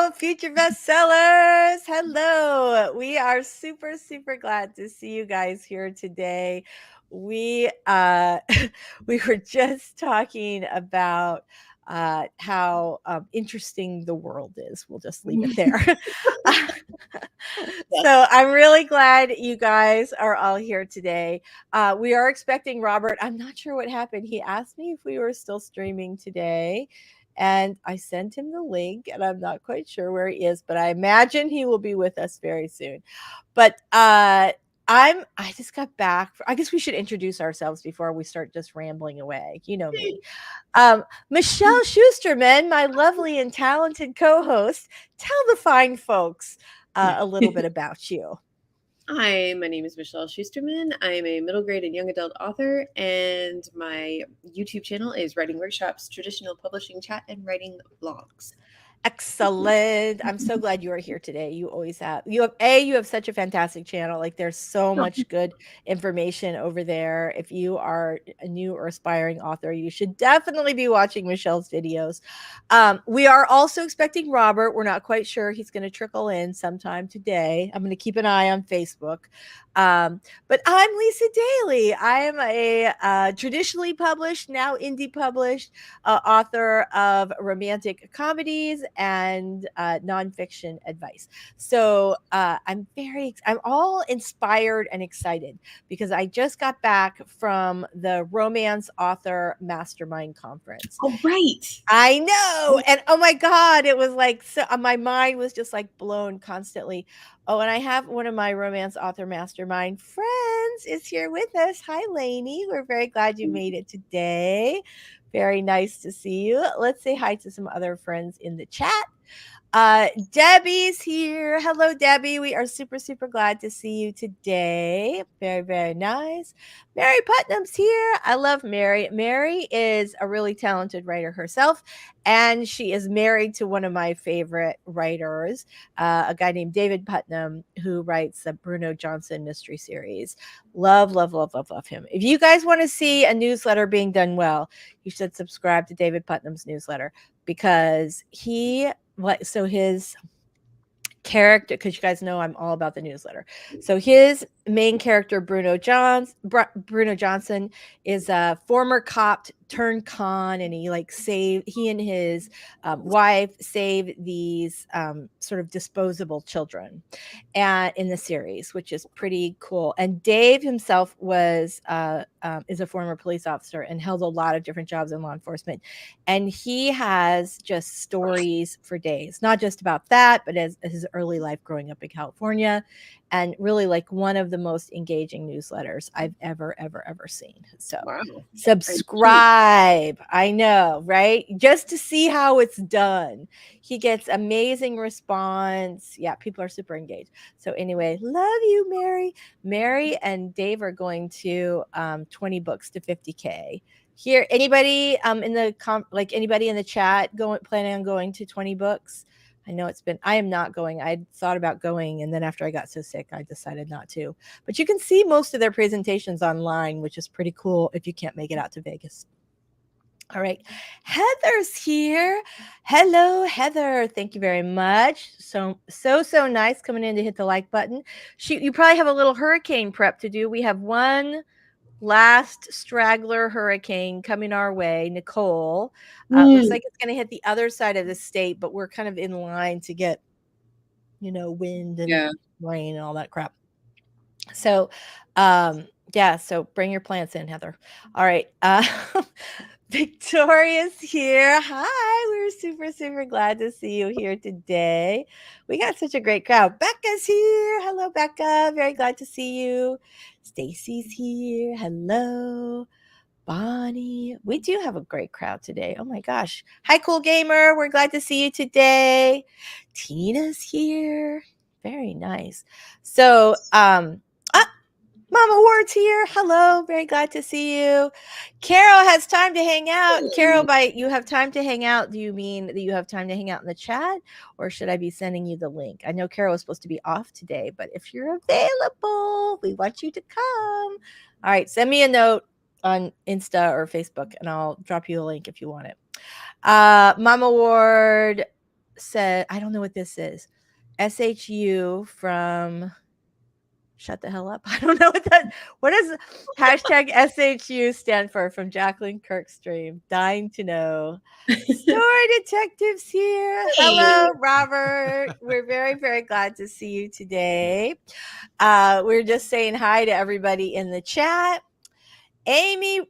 Hello, future bestsellers. Hello. We are super, super glad to see you guys here today. We we were just talking about how interesting the world is. We'll just leave it there. So I'm really glad you guys are all here today. We are expecting Robert. I'm not sure what happened. He asked me if we were still streaming today, and I sent him the link, and I'm not quite sure where he is, but I imagine he will be with us very soon. But I just got back. I guess we should introduce ourselves before we start just rambling away. You know me. Michelle Schusterman, my lovely and talented co-host. Tell the fine folks a little bit about you. Hi, my name is Michelle Schusterman. I'm a middle grade and young adult author, and my YouTube channel is Writing Workshops, Traditional Publishing Chat, and Writing Vlogs. Excellent. I'm so glad you are here today. You always have. You have such a fantastic channel. Like there's so much good information over there. If you are a new or aspiring author, you should definitely be watching Michelle's videos. We are also expecting Robert. We're not quite sure. He's going to trickle in sometime today. I'm going to keep an eye on Facebook. But I'm Lisa Daly. I am a traditionally published, now indie published author of romantic comedies and nonfiction advice. So I'm all inspired and excited because I just got back from the Romance Author Mastermind Conference. Oh, right. I know. And oh my God, it was like, so my mind was just like blown constantly. Oh, and I have one of my Romance Author Mastermind friends is here with us. Hi, Lainey. We're very glad you made it today. Very nice to see you. Let's say hi to some other friends in the chat. Debbie's here. Hello, Debbie. We are super, super glad to see you today. Very, very nice. Mary Putnam's here. I love Mary. Mary is a really talented writer herself, and she is married to one of my favorite writers, a guy named David Putnam, who writes the Bruno Johnson mystery series. Love, love, love, love, love him. If you guys want to see a newsletter being done well, you should subscribe to David Putnam's newsletter because his character, because you guys know I'm all about the newsletter. So his main character, Bruno Johnson, is a former cop turned con, and he and his wife save these sort of disposable children in the series, which is pretty cool. And Dave himself is a former police officer and held a lot of different jobs in law enforcement, and he has just stories for days, not just about that, but as his early life growing up in California, and really like one of the most engaging newsletters I've ever seen. So wow. Subscribe. I know, right? Just to see how it's done. He gets amazing response. Yeah, people are super engaged. So anyway, love you, Mary. Mary and Dave are going to 20 books to 50K. Here, anybody anybody in the chat planning on going to 20 books? I know I am not going. I thought about going, and then after I got so sick, I decided not to. But you can see most of their presentations online, which is pretty cool if you can't make it out to Vegas. All right. Heather's here. Hello, Heather. Thank you very much. So nice coming in to hit the like button. You probably have a little hurricane prep to do. We have one last straggler hurricane coming our way, Nicole. Looks like it's going to hit the other side of the state, but we're kind of in line to get, wind and rain and all that crap. So, so bring your plants in, Heather. All right. Victoria's here. Hi, we're super, super glad to see you here today. We got such a great crowd. Becca's here. Hello, Becca. Very glad to see you. Stacy's here. Hello. Bonnie. We do have a great crowd today. Oh my gosh. Hi, Cool Gamer. We're glad to see you today. Tina's here. Very nice. So, Mama Ward's here. Hello. Very glad to see you. Carol has time to hang out. Carol, by you have time to hang out, do you mean that you have time to hang out in the chat, or should I be sending you the link? I know Carol is supposed to be off today, but if you're available, we want you to come. All right. Send me a note on Insta or Facebook, and I'll drop you a link if you want it. Mama Ward, said, I don't know what this is. SHU from shut the hell up. I don't know what does hashtag SHU stand for from Jacqueline Kirkstream. Dying to know. Story Detectives here. Hello, Robert. We're very, very glad to see you today. We're just saying hi to everybody in the chat. Amy,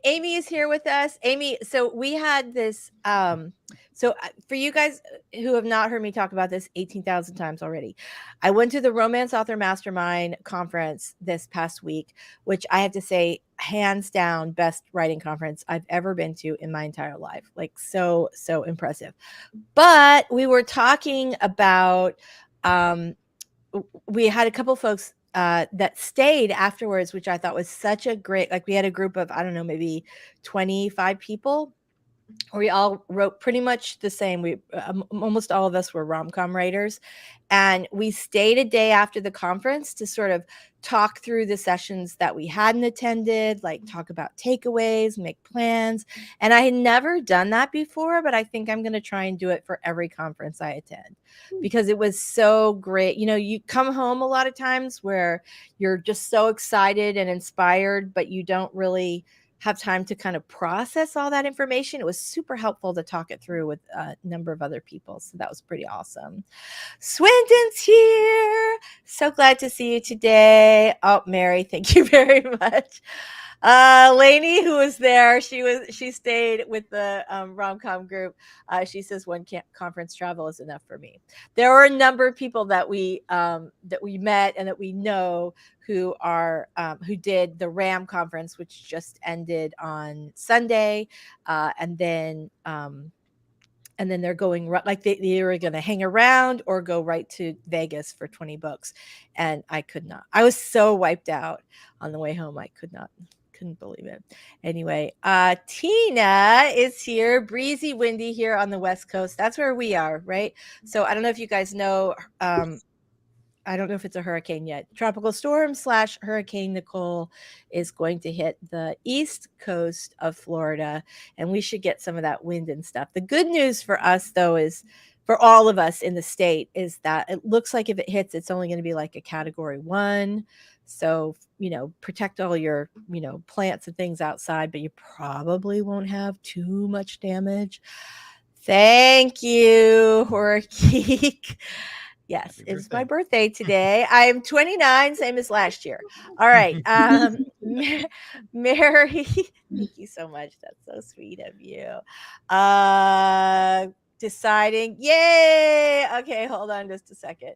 Amy is here with us. Amy, so we had this. For you guys who have not heard me talk about this 18,000 times already, I went to the Romance Author Mastermind conference this past week, which I have to say, hands down, best writing conference I've ever been to in my entire life. Like so impressive. But we were talking about. We had a couple folks that stayed afterwards, which I thought was such a great, like we had a group of, I don't know, maybe 25 people. We all wrote pretty much the same. We almost all of us were rom-com writers, and we stayed a day after the conference to sort of talk through the sessions that we hadn't attended, like talk about takeaways, make plans. And I had never done that before, but I think I'm going to try and do it for every conference I attend because it was so great. You know, you come home a lot of times where you're just so excited and inspired, but you don't really have time to kind of process all that information. It was super helpful to talk it through with a number of other people. So that was pretty awesome. Swinton's here. So glad to see you today. Oh, Mary, thank you very much. Lainey, who was there, she stayed with the rom-com group. She says one conference travel is enough for me. There were a number of people that we met and that we know who did the RAM conference, which just ended on Sunday, and then they're going like they were going to hang around or go right to Vegas for 20 books, and I could not. I was so wiped out on the way home. I couldn't believe it. Anyway, Tina is here. Breezy, windy here on the West Coast. That's where we are, right? So I don't know if you guys know. I don't know if it's a hurricane yet. Tropical storm / Hurricane Nicole is going to hit the east coast of Florida, and we should get some of that wind and stuff. The good news for us, though, is for all of us in the state, is that it looks like if it hits, it's only going to be like a Category 1. So, protect all your, plants and things outside, but you probably won't have too much damage. Thank you, Horkeek. Yes, it's my birthday today. I'm 29, same as last year. All right. Mary, thank you so much. That's so sweet of you. Deciding. Yay. Okay, hold on just a second.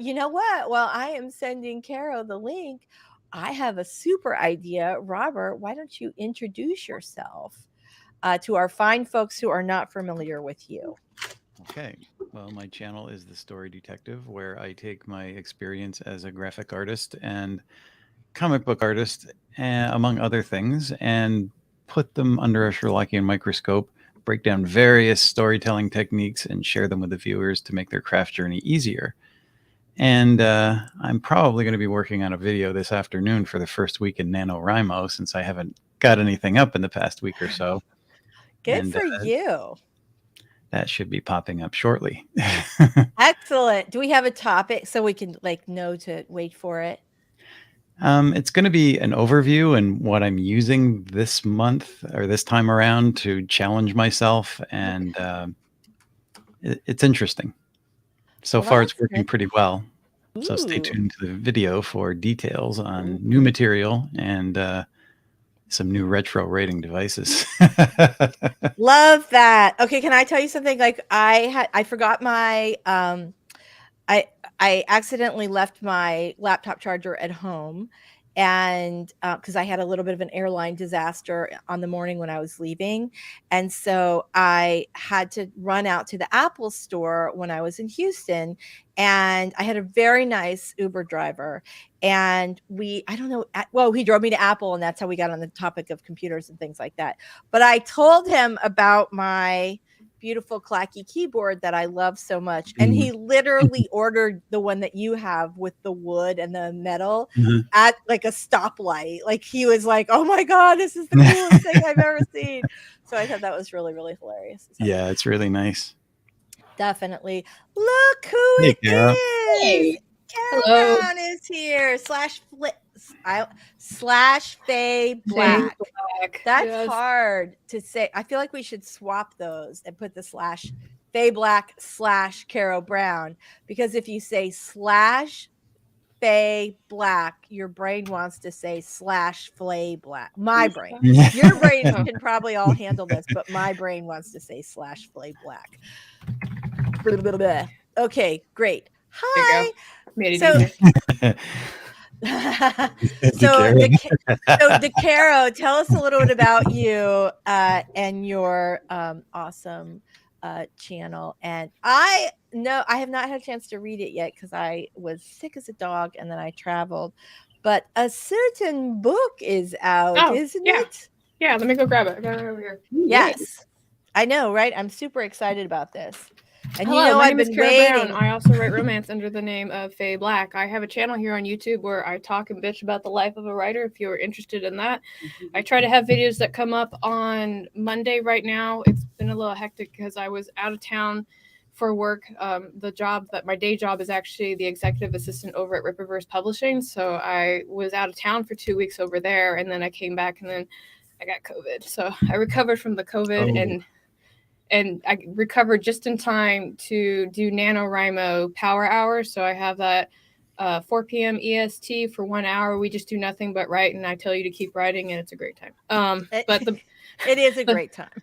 You know what? While I am sending Carrow the link, I have a super idea. Robert, why don't you introduce yourself to our fine folks who are not familiar with you? Okay. Well, my channel is The Story Detective, where I take my experience as a graphic artist and comic book artist, among other things, and put them under a Sherlockian microscope, break down various storytelling techniques, and share them with the viewers to make their craft journey easier. And I'm probably going to be working on a video this afternoon for the first week in NanoWriMo, since I haven't got anything up in the past week or so. Good for you. That should be popping up shortly. Excellent. Do we have a topic so we can know to wait for it? It's going to be an overview and what I'm using this month or this time around to challenge myself. And it's interesting. So far, it's working pretty well. Ooh. So stay tuned to the video for details on new material and some new retro rating devices. Love that. Okay, can I tell you something? Like I forgot my I accidentally left my laptop charger at home, and because I had a little bit of an airline disaster on the morning when I was leaving, and so I had to run out to the Apple store when I was in Houston, and I had a very nice Uber driver, and he drove me to Apple, and that's how we got on the topic of computers and things like that. But I told him about my beautiful clacky keyboard that I love so much, and he literally ordered the one that you have with the wood and the metal at like a stoplight. Like he was like, "Oh my god, this is the coolest thing I've ever seen." So I thought that was really, really hilarious. Yeah, it's really nice. Definitely. Look who Hey, it Carrow. is. Hey. Carrow Hello. Brown is here. Slash Faye Black. That's Yes. hard to say. I feel like we should swap those and put the slash Faye Black / Carrow Brown, because if you say slash Faye Black, your brain wants to say / Flay Black. My brain. Your brain can probably all handle this, but my brain wants to say / Flay Black. Okay, great. There you Hi. go. Made it So- easier. So DeCaro, tell us a little bit about you and your awesome channel. And I have not had a chance to read it yet because I was sick as a dog and then I traveled. But a certain book is out, isn't it? Yeah, let me go grab it. I got it over here. Yes. I know, right? I'm super excited about this. And Hello, you know, my I've name is been Carrow waiting. Brown. I also write romance under the name of Faye Black. I have a channel here on YouTube where I talk and bitch about the life of a writer if you're interested in that. I try to have videos that come up on Monday right now. It's been a little hectic because I was out of town for work. My day job is actually the executive assistant over at Rippaverse Publishing. So I was out of town for 2 weeks over there, and then I came back and then I got COVID. So I recovered from the COVID and I recovered just in time to do NanoWriMo power hour. So I have that 4 p.m. EST for 1 hour. We just do nothing but write, and I tell you to keep writing, and it's a great time. But it is a great time.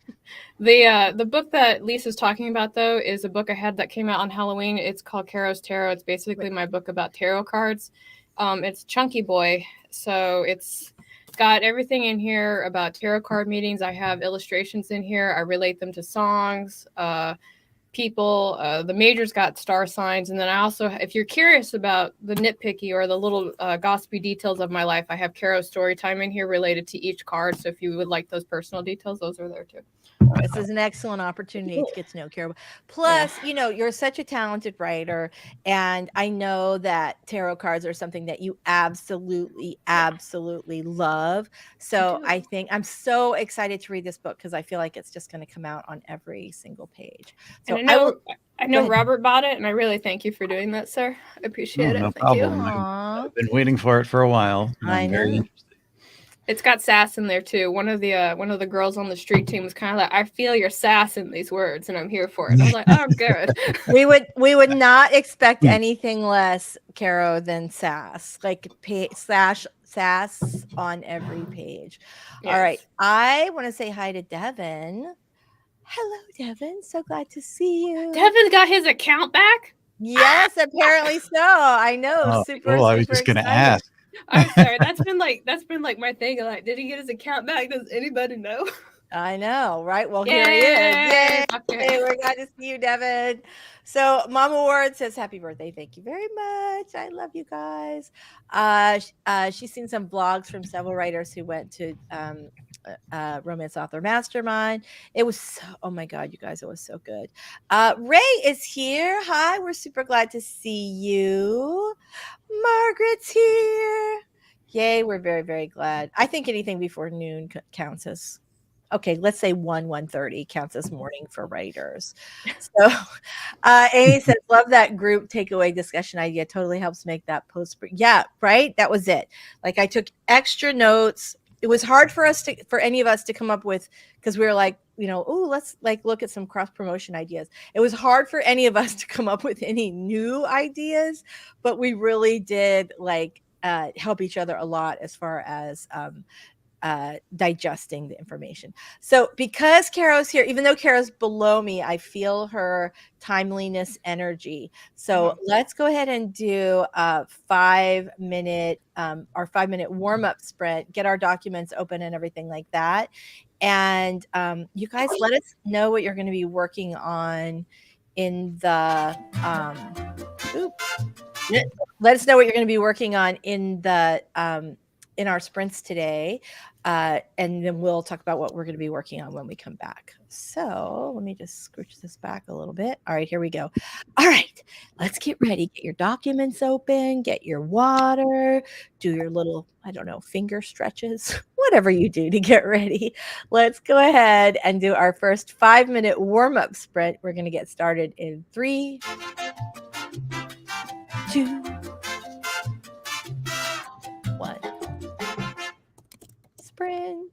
The book that Lisa's talking about, though, is a book I had that came out on Halloween. It's called Carrow's Tarot. It's basically my book about tarot cards. It's Chunky Boy, so it's got everything in here about tarot card meetings. I have illustrations in here. I relate them to songs, people. The major's got star signs. And then I also, if you're curious about the nitpicky or the little gossipy details of my life, I have Carrow story time in here related to each card. So if you would like those personal details, those are there too. This is an excellent opportunity to get to know Carrow. Plus, you know, you're such a talented writer, and I know that tarot cards are something that you absolutely love. So I think I'm so excited to read this book because I feel like it's just going to come out on every single page. So and I know Robert bought it, and I really thank you for doing that, sir. I appreciate it. No Thank you. problem. I've been waiting for it for a while. I know. It's got sass in there too. One of the girls on the street team was kind of like, "I feel your sass in these words, and I'm here for it." I was like, "Oh, good." we would not expect anything less, Carrow, than sass, like sass on every page. Yes. All right, I want to say hi to Devin. Hello, Devin. So glad to see you. Devin got his account back? Yes, apparently so. I know. Oh, super. Cool. I was just going to ask. I'm sorry. That's been like my thing. Like, did he get his account back? Does anybody know? I know, right? Well, here he is. Yay! We're glad to see you, Devin. So Mama Ward says, happy birthday. Thank you very much. I love you guys. She's seen some vlogs from several writers who went to Romance Author Mastermind. It was so, oh my God, you guys, it was so good. Ray is here. Hi, we're super glad to see you. Margaret's here. Yay, we're very, very glad. I think anything before noon counts as, okay, let's say 1:30 counts as morning for writers. So Amy says, love that group takeaway discussion idea. Totally helps make that post. Yeah, right? That was it. Like I took extra notes. It was hard for any of us to come up with, because we were like, you know, oh, let's like look at some cross promotion ideas. It was hard for any of us to come up with any new ideas, but we really did like help each other a lot as far as digesting the information. So because Carrow's here, even though Carrow's below me, I feel her timeliness energy. So let's go ahead and do a 5-minute our 5-minute warm-up sprint, get our documents open and everything like that. And you guys let us know what you're going to be working on in the let us know what you're going to be working on in the in our sprints today, and then we'll talk about what we're going to be working on when we come back. So let me just scooch this back a little bit. All right, here we go. All right, let's get ready. Get your documents open, get your water, do your little, I don't know, finger stretches, whatever you do to get ready. Let's go ahead and do our first 5-minute warm-up sprint. We're going to get started in 3, 2, 1. Sprint.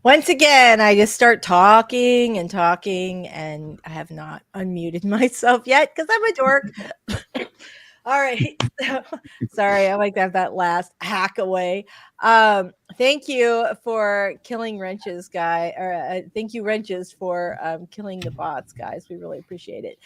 Once again, I just start talking and talking, and I have not unmuted myself yet because I'm a dork. All right. So, sorry, I like to have that last hack away. Thank you for killing wrenches, guy. Or thank you, wrenches, for killing the bots, guys. We really appreciate it.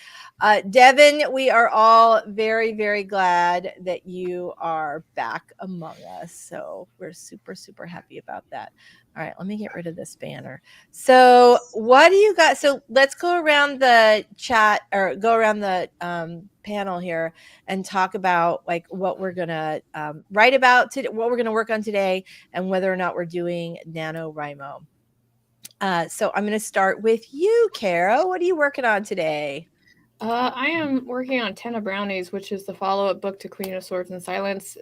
Devin, we are all very, very glad that you are back among us. So we're super, super happy about that. All right, let me get rid of this banner. So what do you got? So let's go around the chat or go around the panel here and talk about like what we're gonna write about today, what we're gonna work on today, and whether or not we're doing NanoWriMo. So I'm gonna start with you, Carrow. What are you working on today? I am working on 10 of Brownies, which is the follow-up book to Queen of Swords and Silence.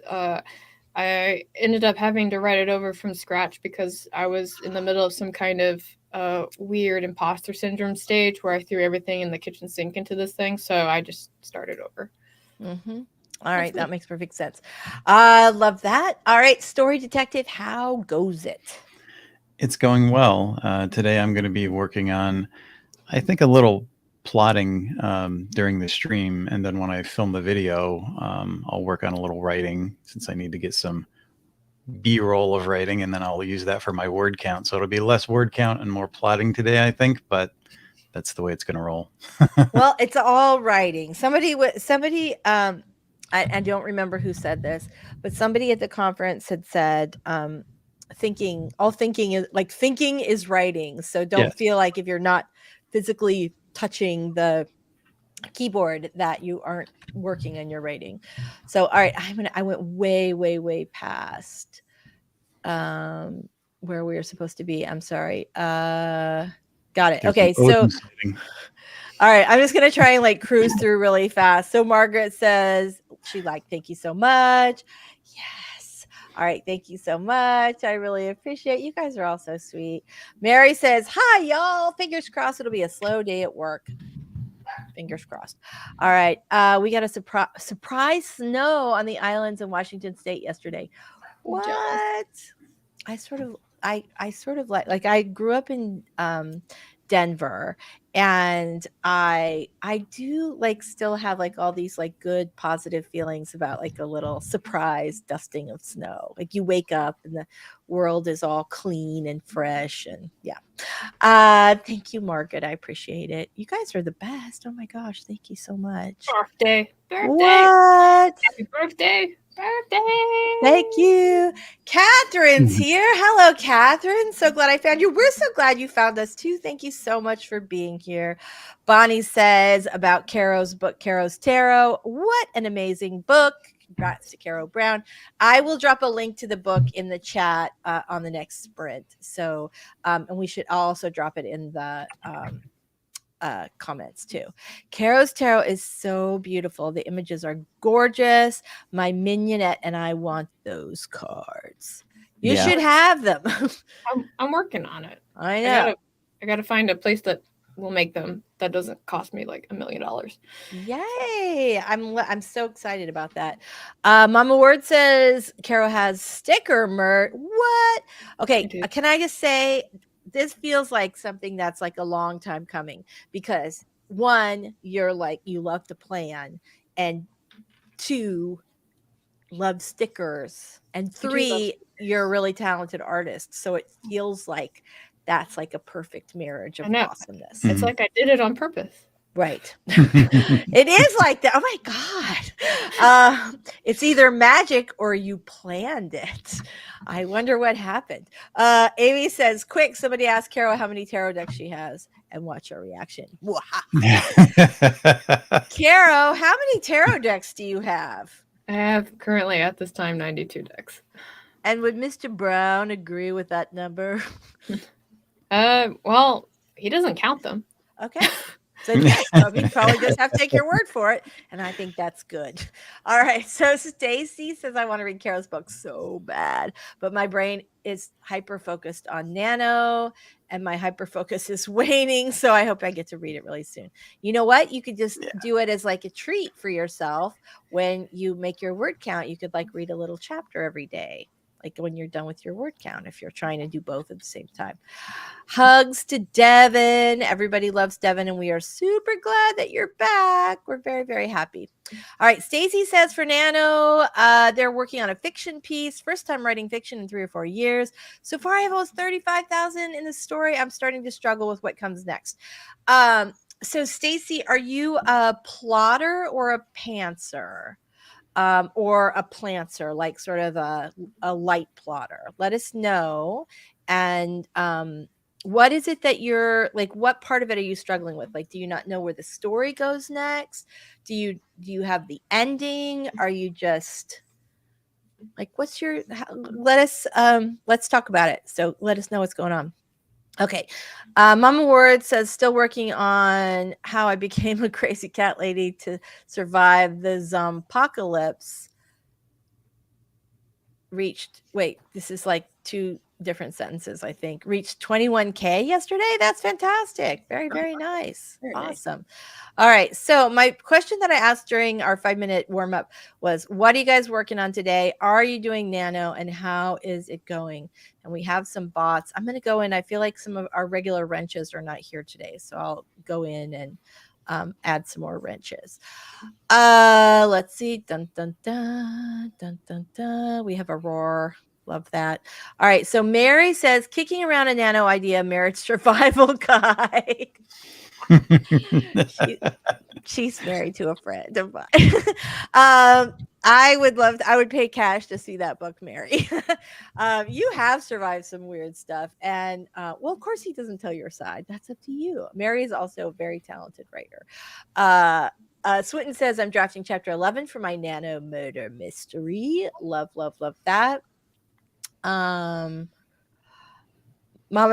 I ended up having to write it over from scratch because I was in the middle of some kind of weird imposter syndrome stage where I threw everything in the kitchen sink into this thing. So I just started over. Mm-hmm. All right, that makes perfect sense. I love that. All right, Story Detective, how goes it? It's going well. Today I'm going to be working on, I think, a little plotting during the stream, and then when I film the video, I'll work on a little writing since I need to get some B-roll of writing, and then I'll use that for my word count. So it'll be less word count and more plotting today, I think, but that's the way it's going to roll. Well, it's all writing. Somebody I don't remember who said this, but somebody at the conference had said, thinking is writing. So don't feel like if you're not physically touching the keyboard that you aren't working on your writing. So, all right, I went way past where we were supposed to be. I'm sorry. Got it. Okay. So, all right, I'm just going to try and like cruise through really fast. So Margaret says thank you so much. Yes. All right. Thank you so much. I really appreciate you guys are all so sweet. Mary says, hi, y'all. Fingers crossed it'll be a slow day at work. Fingers crossed. All right. We got a surprise snow on the islands in Washington State yesterday. What? I sort of like I grew up in Denver, and I do like still have like all these like good positive feelings about like a little surprise dusting of snow. Like you wake up and the world is all clean and fresh, and yeah. Thank you, Margaret. I appreciate it. You guys are the best. Oh my gosh, thank you so much. Birthday. What? Happy birthday. Thank you. Catherine's here. Hello, Catherine. So glad I found you. We're so glad you found us too. Thank you so much for being here. Bonnie says about Carrow's book, Carrow's Tarot. What an amazing book. Congrats to Carrow Brown. I will drop a link to the book in the chat on the next sprint. So, and we should also drop it in the comments too. Carrow's Tarot is so beautiful. The images are gorgeous. My mignonette and I want those cards. You should have them. I'm working on it. I know. I gotta find a place that will make them that doesn't cost me like $1 million. Yay! I'm so excited about that. Mama Word says Carrow has sticker merch. What? Okay, can I just say this feels like something that's like a long time coming, because one, you're like, you love to plan, and two, love stickers, and three, you're a really talented artist. So it feels like that's like a perfect marriage of awesomeness. It's like I did it on purpose. Right. It is like that. Oh my God. It's either magic or you planned it. I wonder what happened. Amy says, quick, somebody ask Carrow how many tarot decks she has and watch her reaction. Carrow, how many tarot decks do you have? I have currently at this time 92 decks. And would Mr. Brown agree with that number? Well, he doesn't count them. Okay. So we probably just have to take your word for it, and I think that's good. All right. So Stacy says, I want to read Carrow's book so bad, but my brain is hyper focused on Nano, and my hyper focus is waning. So I hope I get to read it really soon. You know what? You could just do it as like a treat for yourself when you make your word count. You could like read a little chapter every day. like when you're done with your word count, if you're trying to do both at the same time. Hugs to Devin. Everybody loves Devin, and we are super glad that you're back. We're very, very happy. All right. Stacy says for Nano, they're working on a fiction piece. First time writing fiction in 3 or 4 years. So far, I have almost 35,000 in the story. I'm starting to struggle with what comes next. So Stacy, are you a plotter or a pantser? Or a planter, like sort of a light plotter? Let us know. And what is it that you're like, what part of it are you struggling with? Like, do you not know where the story goes next? Do you have the ending? Are you just like, what's your, let's talk about it. So let us know what's going on. Okay. Mama Ward says, still working on how I became a crazy cat lady to survive the zompocalypse. This is like 2 different sentences, I think. Reached 21K yesterday. That's fantastic. Very, very nice. Very awesome. nice. All right. So my question that I asked during our 5-minute warm up was, what are you guys working on today? Are you doing Nano, and how is it going? And we have some bots. I'm going to go in. I feel like some of our regular wrenches are not here today. So I'll go in and add some more wrenches. Let's see. Dun, dun, dun, dun, dun, dun. We have a roar. Love that. All right. So Mary says, kicking around a Nano idea marriage survival guide. She's married to a friend of mine. I would pay cash to see that book, Mary. You have survived some weird stuff. And well, of course he doesn't tell your side. That's up to you. Mary is also a very talented writer. Swinton says, I'm drafting chapter 11 for my Nano murder mystery. Love, love, love that. Mama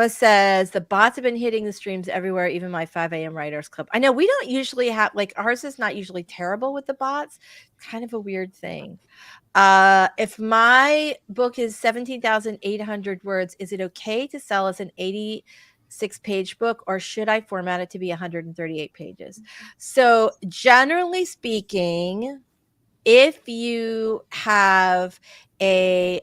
says the bots have been hitting the streams everywhere, even my 5 a.m. writers club. I know we don't usually have, like, ours is not usually terrible with the bots. Kind of a weird thing. If my book is 17,800 words, is it okay to sell as an 86-page book, or should I format it to be 138 pages? So generally speaking, if you have a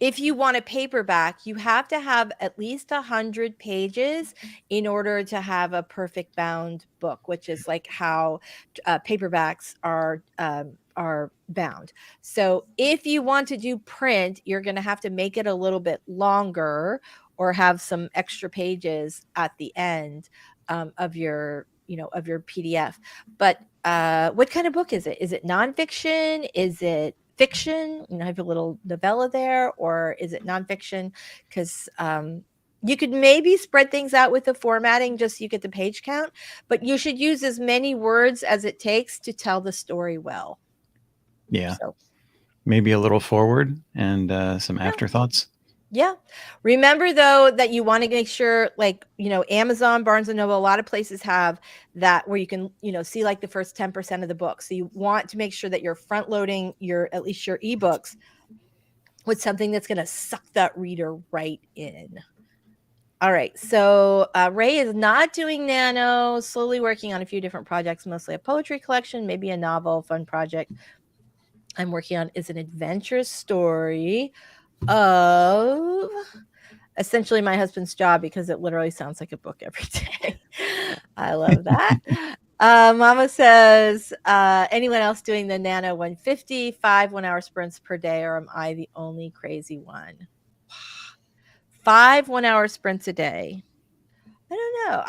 if you want a paperback, you have to have at least 100 pages in order to have a perfect bound book, which is like how paperbacks are bound. So if you want to do print, you're going to have to make it a little bit longer or have some extra pages at the end of your PDF. But what kind of book is it? Is it nonfiction? Is it fiction? I have a little novella there, or is it nonfiction? Because you could maybe spread things out with the formatting, just so you get the page count, but you should use as many words as it takes to tell the story well. Yeah. So maybe a little forward and some afterthoughts. Yeah. Remember, though, that you want to make sure, like, Amazon, Barnes & Noble, a lot of places have that where you can, see like the first 10% of the book. So you want to make sure that you're front loading at least your ebooks with something that's going to suck that reader right in. All right. So Ray is not doing Nano, slowly working on a few different projects, mostly a poetry collection, maybe a novel, fun project. I'm working on is an adventure story of essentially my husband's job, because it literally sounds like a book every day. I love that. Mama says, anyone else doing the Nano 150, 5 1-hour sprints per day, or am I the only crazy one? 5 1-hour sprints a day. I don't know.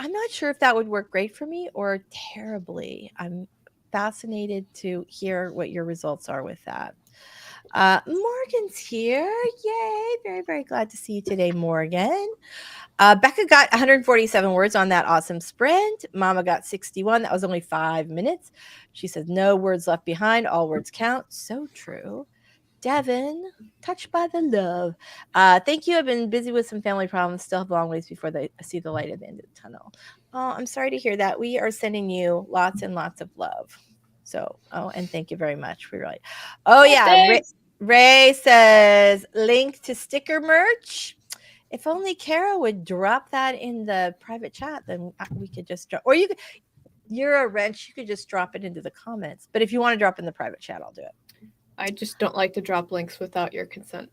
I'm not sure if that would work great for me or terribly. I'm fascinated to hear what your results are with that. Morgan's here. Yay. Very, very glad to see you today, Morgan. Becca got 147 words on that awesome sprint. Mama got 61. That was only 5 minutes. She said, no words left behind. All words count. So true. Devin, touched by the love. Thank you. I've been busy with some family problems. Still have a long ways before they see the light at the end of the tunnel. Oh, I'm sorry to hear that. We are sending you lots and lots of love. So, and thank you very much. We really. Oh, yeah. Ray says, link to sticker merch. If only Carrow would drop that in the private chat, then we could just drop, or you're a wrench, you could just drop it into the comments. But if you want to drop in the private chat, I'll do it. I just don't like to drop links without your consent.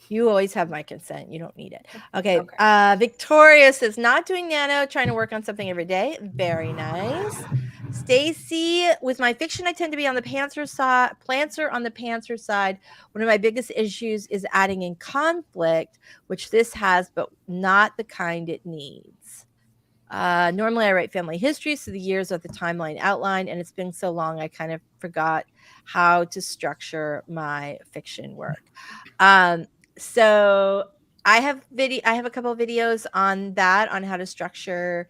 You always have my consent. You don't need it. Okay. Okay. Victoria says, not doing Nano, trying to work on something every day. Very nice. Stacy, with my fiction, I tend to be on the pantser on the pantser side. One of my biggest issues is adding in conflict, which this has, but not the kind it needs. Normally I write family history, so the years are the timeline outline, and it's been so long I kind of forgot how to structure my fiction work. So I have a couple of videos on that, on how to structure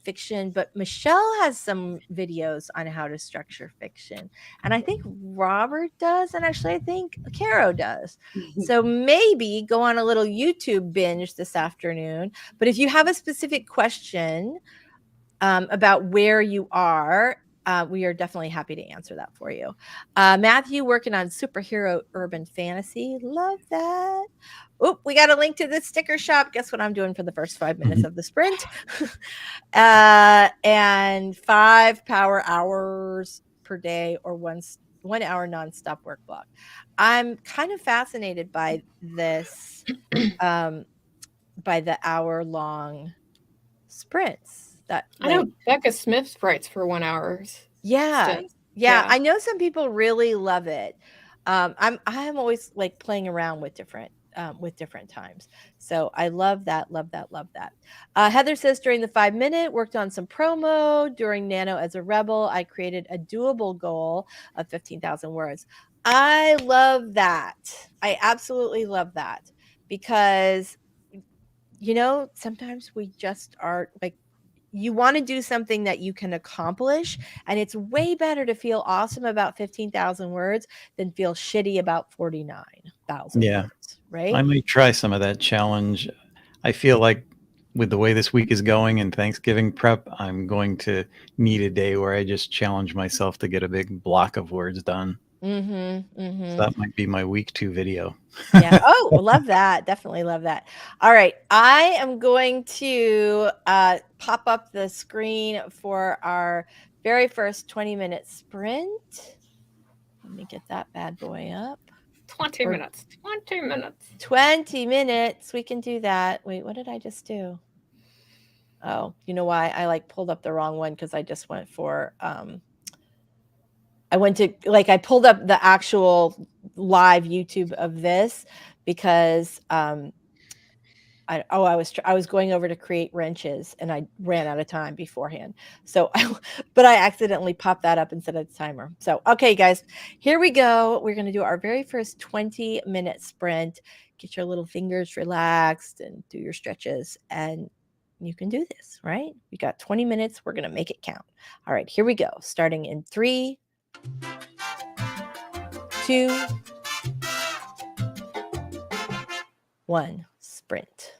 fiction, but Michelle has some videos on how to structure fiction, and I think Robert does, and actually I think Carrow does. So maybe go on a little YouTube binge this afternoon. But if you have a specific question about where you are, we are definitely happy to answer that for you. Matthew, working on superhero urban fantasy. Love that. Oh, we got a link to the sticker shop. Guess what I'm doing for the first 5 minutes of the sprint? And 5 power hours per day, or 1 hour nonstop work block. I'm kind of fascinated by this, by the hour-long sprints. That, I know Becca Smith writes for 1 hour. Yeah. Yeah. I know some people really love it. I'm always like playing around with different times. So I love that. Heather says, during the 5-minute, worked on some promo. During Nano as a rebel, I created a doable goal of 15,000 words. I love that. I absolutely love that, because sometimes we just are like, you want to do something that you can accomplish, and it's way better to feel awesome about 15,000 words than feel shitty about 49,000 words, right? I might try some of that challenge. I feel like with the way this week is going and Thanksgiving prep, I'm going to need a day where I just challenge myself to get a big block of words done. So that might be my week 2 video. Yeah. Oh, love that. Definitely love that. All right. I am going to pop up the screen for our very first 20-minute sprint. Let me get that bad boy up. 20 minutes. 20 minutes. We can do that. Wait, what did I just do? Oh, you know why? I pulled up the wrong one, because I just went for I pulled up the actual live YouTube of this, because I was going over to create wrenches, and I ran out of time beforehand. So, but I accidentally popped that up instead of the timer. So, okay, guys, here we go. We're going to do our very first 20-minute sprint. Get your little fingers relaxed and do your stretches, and you can do this, right? We got 20 minutes. We're going to make it count. All right, here we go. Starting in 3, 2, 1, sprint.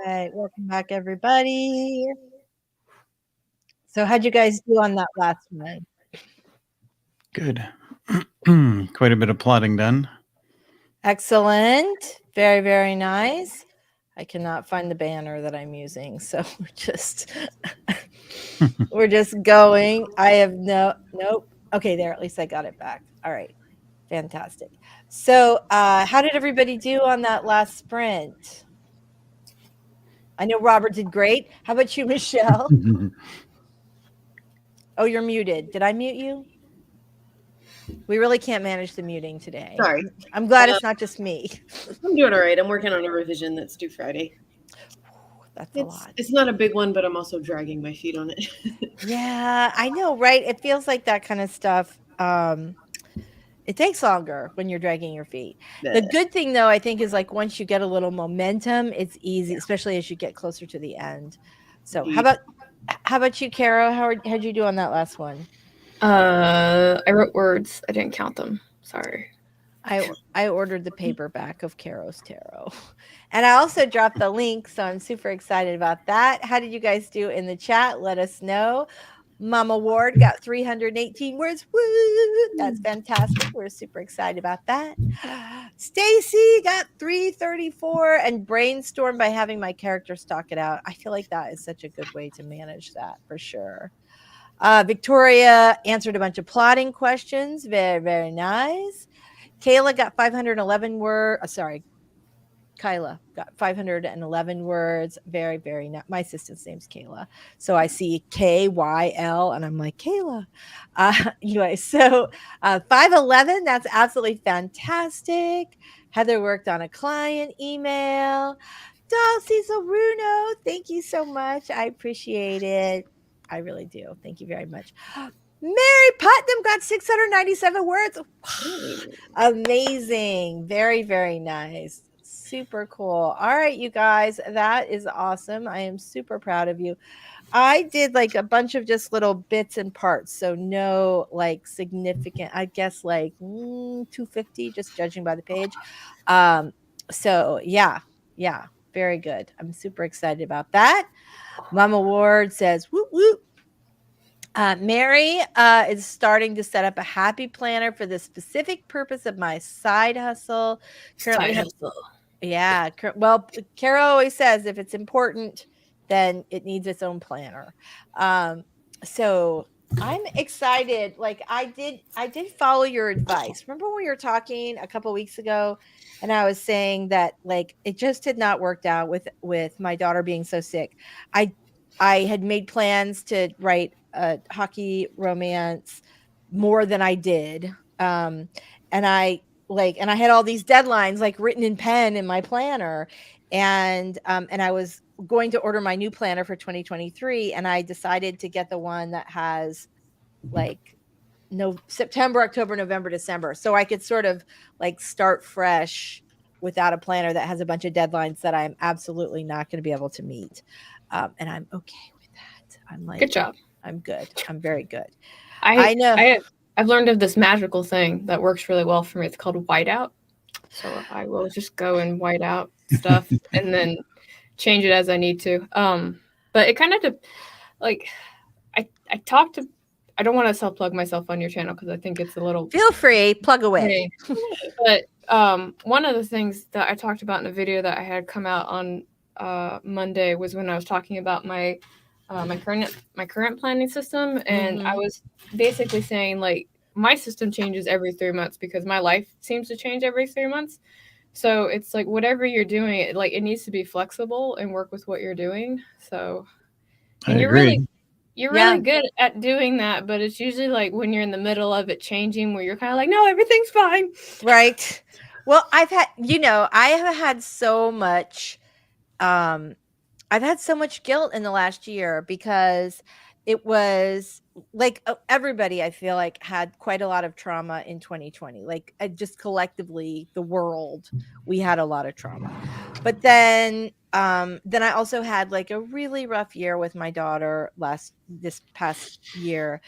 right, welcome back, everybody. So, how'd you guys do on that last one? Good. Quite a bit of plotting done. Excellent. Very, very nice. I cannot find the banner that I'm using, so we're just going. I have nope. Okay, there. At least I got it back. All right, fantastic. So, how did everybody do on that last sprint? I know Robert did great. How about you, Michelle? Oh, you're muted. Did I mute you? We really can't manage the muting today. Sorry. I'm glad it's not just me. I'm doing all right. I'm working on a revision that's due Friday. That's a lot. It's not a big one, but I'm also dragging my feet on it. Yeah, I know, right? It feels like that kind of stuff. It takes longer when you're dragging your feet. The good thing, though, I think, is like once you get a little momentum, it's easy, especially as you get closer to the end. So, how about you, Carrow? How'd you do on that last one? I wrote words. I didn't count them. Sorry. I ordered the paperback of Carrow's Tarot, and I also dropped the link, so I'm super excited about that. How did you guys do in the chat? Let us know. Mama Ward got 318 words. Woo! That's fantastic. We're super excited about that. Stacy got 334 and brainstormed by having my character stock it out. I feel like that is such a good way to manage that for sure. Victoria answered a bunch of plotting questions. Very, very nice. Kayla got 511 words. Kyla got 511 words. Very, very nice. My assistant's name's Kayla. So I see KYL and I'm like, Kayla. Anyway, so 511, that's absolutely fantastic. Heather worked on a client email. Dulcie Bruno, thank you so much. I appreciate it. I really do. Thank you very much. Mary Putnam got 697 words. Amazing. Very, very nice. Super cool. All right, you guys, that is awesome. I am super proud of you. I did like a bunch of just little bits and parts, so no like significant, I guess like 250, just judging by the page. So yeah, very good. I'm super excited about that. Mama Ward says, whoop, whoop. Mary is starting to set up a happy planner for the specific purpose of my side hustle. Yeah. Well, Carol always says if it's important, then it needs its own planner. So I'm excited. Like I did follow your advice. Remember when we were talking a couple weeks ago and I was saying that like it just had not worked out with my daughter being so sick. I had made plans to write a hockey romance more than I did. And I had all these deadlines like written in pen in my planner. And I was going to order my new planner for 2023. And I decided to get the one that has like September, October, November, December. So I could sort of like start fresh without a planner that has a bunch of deadlines that I'm absolutely not going to be able to meet. And I'm okay with that. I'm like, good job. I'm good. I'm very good. I know. I've learned of this magical thing that works really well for me. It's called whiteout. So I will just go and white out stuff and then change it as I need to. But it kind of like I talked to. I don't want to self-plug myself on your channel because I think it's a little. Feel free, plug away. But one of the things that I talked about in a video that I had come out on Monday was when I was talking about my current planning system, and I was basically saying like my system changes every 3 months because my life seems to change every 3 months. So it's like whatever you're doing, it needs to be flexible and work with what you're doing. So and you're really good at doing that, but it's usually like when you're in the middle of it changing where you're kind of like, no, everything's fine. Right. Well, I have had so much I've had so much guilt in the last year because it was like everybody, I feel like, had quite a lot of trauma in 2020. Like just collectively, the world, we had a lot of trauma. But then I also had like a really rough year with my daughter this past year.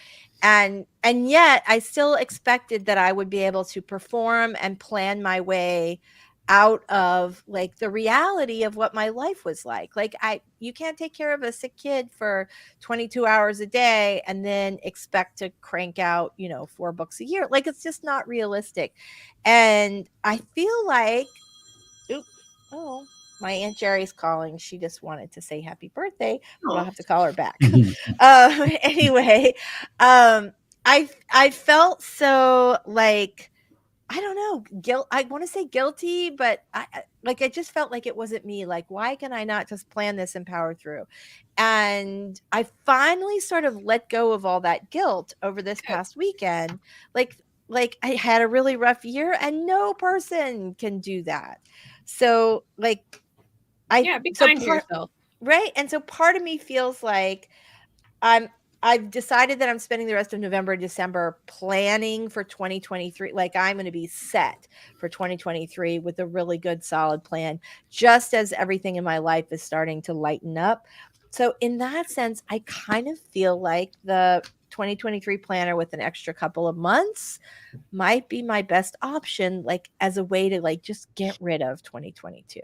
And yet I still expected that I would be able to perform and plan my way out of like the reality of what my life was like. Like you can't take care of a sick kid for 22 hours a day and then expect to crank out, 4 books a year. Like it's just not realistic. And I feel like, oh, my Aunt Jerry's calling. She just wanted to say happy birthday, but I'll have to call her back. Anyway, I felt so like, I don't know, I want to say guilty, but I just felt like it wasn't me. Like, why can I not just plan this and power through? And I finally sort of let go of all that guilt over this past weekend. Like I had a really rough year, and no person can do that. So like, be kind to yourself. Right. And so part of me feels like I've decided that I'm spending the rest of November and December planning for 2023. Like I'm going to be set for 2023 with a really good, solid plan, just as everything in my life is starting to lighten up. So in that sense, I kind of feel like the 2023 planner with an extra couple of months might be my best option, like as a way to like just get rid of 2022.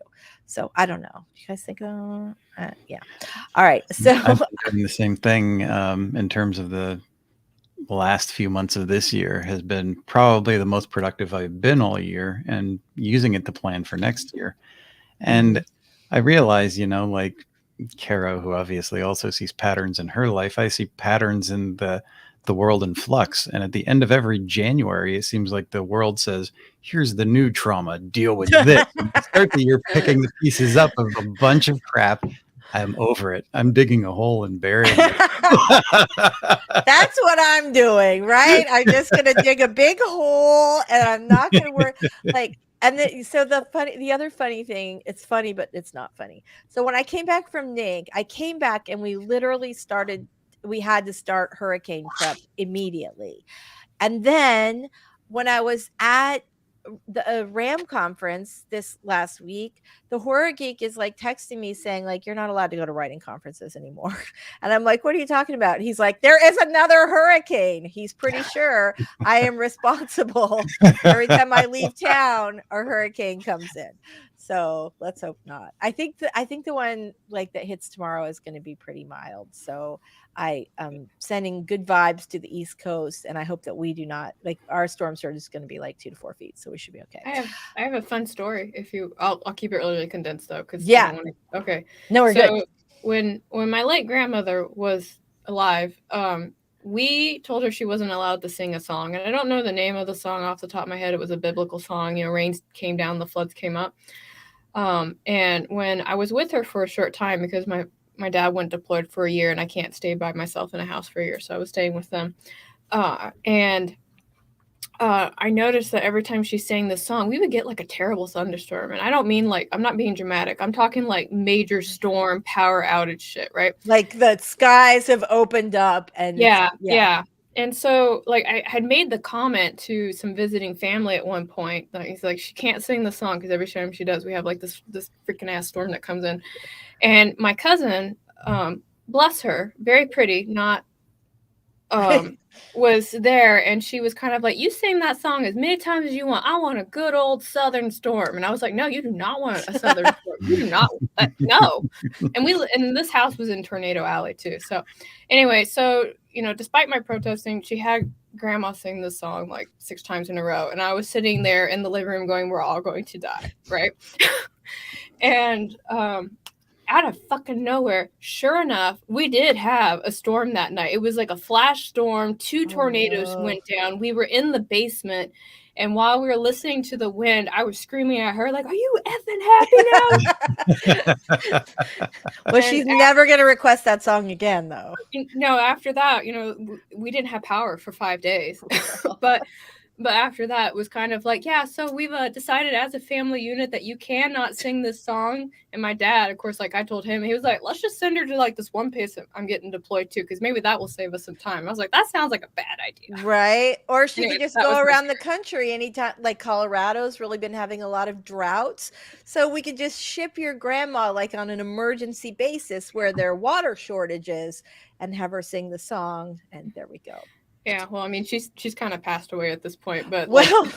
So I don't know. You guys think, yeah. All right. So I've been doing the same thing in terms of the last few months of this year has been probably the most productive I've been all year, and using it to plan for next year. And I realize, like Carrow, who obviously also sees patterns in her life, I see patterns in the world in flux. And at the end of every January, it seems like the world says, here's the new trauma, deal with this. And you start the year picking the pieces up of a bunch of crap. I'm over it. I'm digging a hole and burying it. That's what I'm doing, right? I'm just going to dig a big hole, and I'm not going to work like. And so the other funny thing, it's funny, but it's not funny. So when I came back from NIG, I came back and we literally we had to start hurricane prep immediately. And then when I was at the RAM conference this last week, the horror geek is like texting me saying like, you're not allowed to go to writing conferences anymore. And I'm like, what are you talking about? And he's like, there is another hurricane. He's pretty sure I am responsible. Every time I leave town, a hurricane comes in. So let's hope not. I think the one like that hits tomorrow is going to be pretty mild. So I am sending good vibes to the East Coast, and I hope that we do not, like, our storm surge is going to be like 2 to 4 feet, so we should be okay. I have a fun story. I'll keep it really condensed though, because okay. No, we're good. When my late grandmother was alive, we told her she wasn't allowed to sing a song, and I don't know the name of the song off the top of my head. It was a biblical song. Rains came down, the floods came up. And when I was with her for a short time, because my dad went deployed for a year and I can't stay by myself in a house for a year, so I was staying with them. And I noticed that every time she sang this song, we would get like a terrible thunderstorm. And I don't mean like, I'm not being dramatic. I'm talking like major storm, power outage shit, right? Like the skies have opened up and yeah. And so like I had made the comment to some visiting family at one point that he's like, she can't sing the song because every time she does, we have like this freaking ass storm that comes in. And my cousin, bless her, very pretty, not was there, and she was kind of like, you sing that song as many times as you want. I want a good old southern storm. And I was like, no, you do not want a southern storm. You do not. No. And this house was in Tornado Alley too. So anyway, despite my protesting, she had grandma sing this song like 6 times in a row, and I was sitting there in the living room going, we're all going to die, right? And out of fucking nowhere, sure enough, we did have a storm that night. It was like a flash storm. 2 tornadoes went down. We were in the basement, and while we were listening to the wind, I was screaming at her like, are you effing happy now? Well, she's never going to request that song again, though. No, after that, we didn't have power for 5 days. But after that, it was kind of like, yeah, so we've decided as a family unit that you cannot sing this song. And my dad, of course, like I told him, he was like, let's just send her to like this one place that I'm getting deployed to, because maybe that will save us some time. I was like, that sounds like a bad idea. Right. Or she could just go around the country anytime. Like Colorado's really been having a lot of droughts. So we could just ship your grandma like on an emergency basis where there are water shortages and have her sing the song. And there we go. Yeah, well, I mean, she's kind of passed away at this point, but Well, she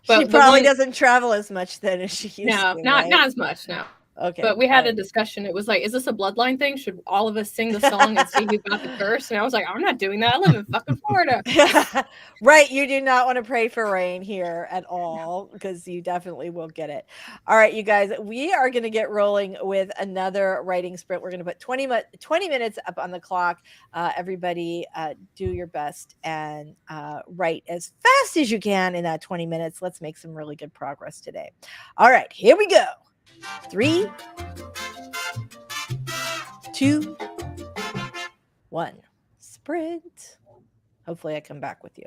but probably doesn't travel as much then as she used no, to. not Right? as much now. Okay. But we had a alright. discussion. It was like, is this a bloodline thing? Should all of us sing the song and see who got the curse? And I was like, I'm not doing that. I live in fucking Florida. Right. You do not want to pray for rain here at all, because you definitely will get it. All right, you guys, we are going to get rolling with another writing sprint. We're going to put 20 minutes up on the clock. Everybody, do your best and write as fast as you can in that 20 minutes. Let's make some really good progress today. All right, here we go. 3, 2, 1. Sprint. Hopefully I come back with you.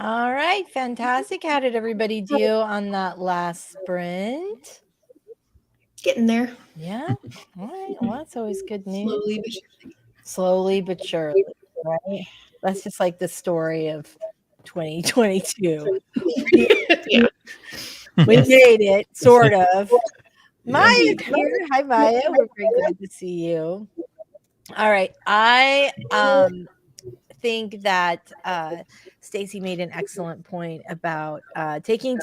All right, fantastic. How did everybody do on that last sprint? Getting there. Yeah. All right. Well, that's always good news. Slowly but surely. Slowly but surely, right? That's just like the story of 2022. Yeah. We made it, sort of. Maya's Indeed. here. Hi, Maya. We're very glad to see you. All right. I think that Stacy made an excellent point about taking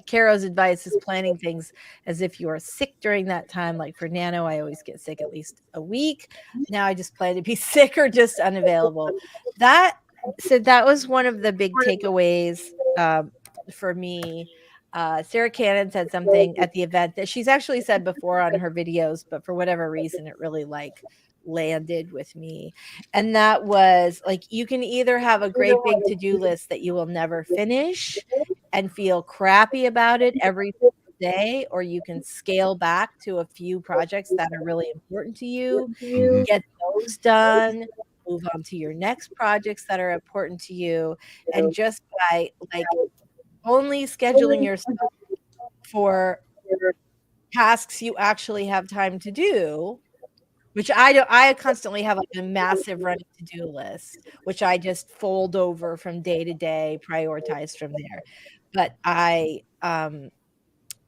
Carrow's advice is planning things as if you are sick during that time. Like for NaNo, I always get sick at least a week. Now I just plan to be sick or just unavailable. That was one of the big takeaways for me. Sarah Cannon said something at the event that she's actually said before on her videos, but for whatever reason, it really landed with me. And that was like, you can either have a great big to-do list that you will never finish and feel crappy about it every day, or you can scale back to a few projects that are really important to you, get those done, move on to your next projects that are important to you, and just by like only scheduling yourself for tasks you actually have time to do, which I do. I constantly have like a massive running to-do list, which I just fold over from day to day, prioritize from there. But I'm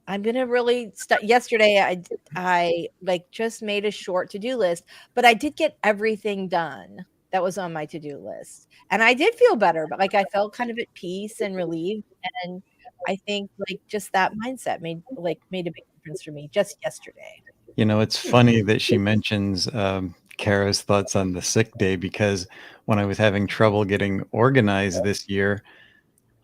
gonna really yesterday I like just made a short to-do list, but I did get everything done that was on my to-do list. And I did feel better, but like I felt kind of at peace and relieved. And I think like just that mindset made a big difference for me just yesterday. You know, it's funny that she mentions Kara's thoughts on the sick day, because when I was having trouble getting organized this year,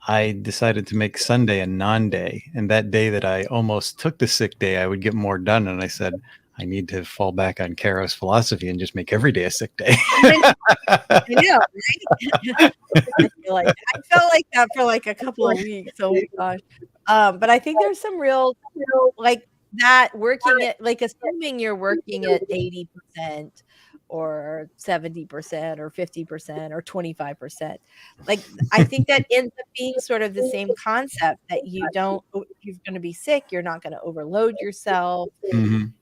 I decided to make Sunday a non-day. And that day that I almost took the sick day, I would get more done. And I said, I need to fall back on Kara's philosophy and just make every day a sick day. I know, right? I felt like that for like a couple of weeks. Oh my gosh. But I think there's some real like that working at like assuming you're working at 80% or 70% or 50% or 25%. Like I think that ends up being sort of the same concept that you're going to be sick, you're not going to overload yourself. Mhm.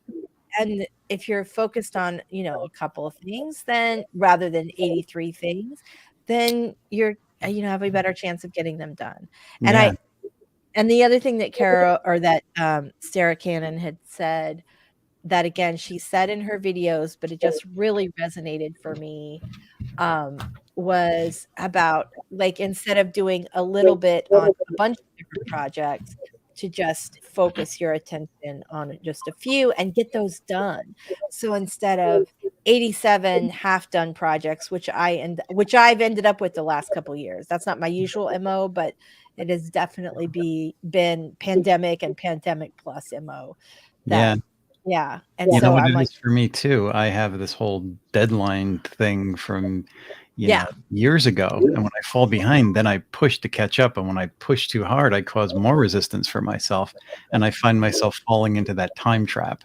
And if you're focused on, a couple of things, then rather than 83 things, then you're, have a better chance of getting them done. And Yeah. and the other thing that Sarah Cannon had said, that again, she said in her videos, but it just really resonated for me, was about like, instead of doing a little bit on a bunch of different projects, to just focus your attention on just a few and get those done. So instead of 87 half done projects, which I've ended up with the last couple of years, that's not my usual MO, but it has definitely been pandemic and pandemic plus MO. Yeah. And You so know what I'm it like, is for me too. I have this whole deadline thing from years ago. And when I fall behind, then I push to catch up. And when I push too hard, I cause more resistance for myself. And I find myself falling into that time trap.